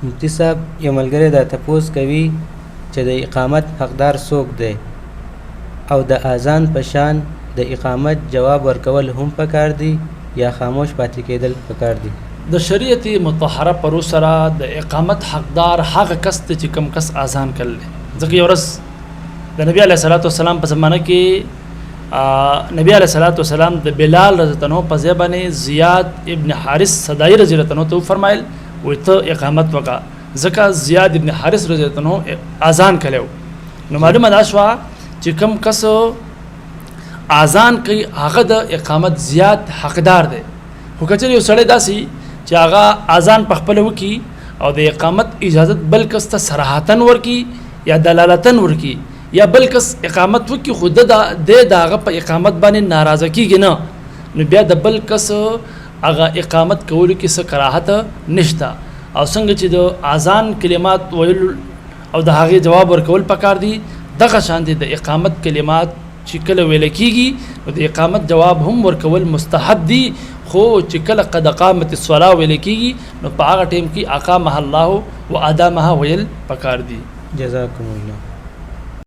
مفتی صاحب یو ملګری دا تپوس کوي چې د اقامت حقدار څوک دی او د اذان په شان د اقامت جواب ورکول هم پکار دي یا خاموش پاتې کېدل پکار دي؟ د شریعت مطهره پرو سره د اقامت حقدار هغه کس ته چې کم کس اذان کړل. ځکه یو ورځ د نبی علیه الصلاۃ والسلام په زمانه کې نبی علیه الصلاۃ والسلام د بلال رضی الله عنه په ځای باندې زیاد ابن حارث صدای رضی الله عنه ته فرمایل وي ته اقامت وکړه، ځکه زیاد ابن حارث رضی الله عنه اذان کړو. نو معلومه ده شوه چې کم کس اذان کوي هغه د اقامت زیات حقدار دی. خو کچې یو سړی داسي چې هغه اذان په خپل وکي او د اقامت اجازه بل کس ته صراحتن ورکی یا دلالتن ورکی یا بل کس اقامت وکي خود د دغه په اقامت باندې ناراضه کیږي نه، نو بیا د بل کس هغه اقامت کولو کې څه کراهت نشته. او څنګه چې د اذان کلمات ویل او د هغه جواب ورکول پکار دي، دغه شان دي د اقامت کلمات چې کله ویل کیږي او د اقامت جواب هم ورکول مستحب دي. خو چې کله قد قامت الصلاه ویل کیږي نو په هغه ټیم کې اقامها الله و ادامها ویل پکار دي. جزاکم الله.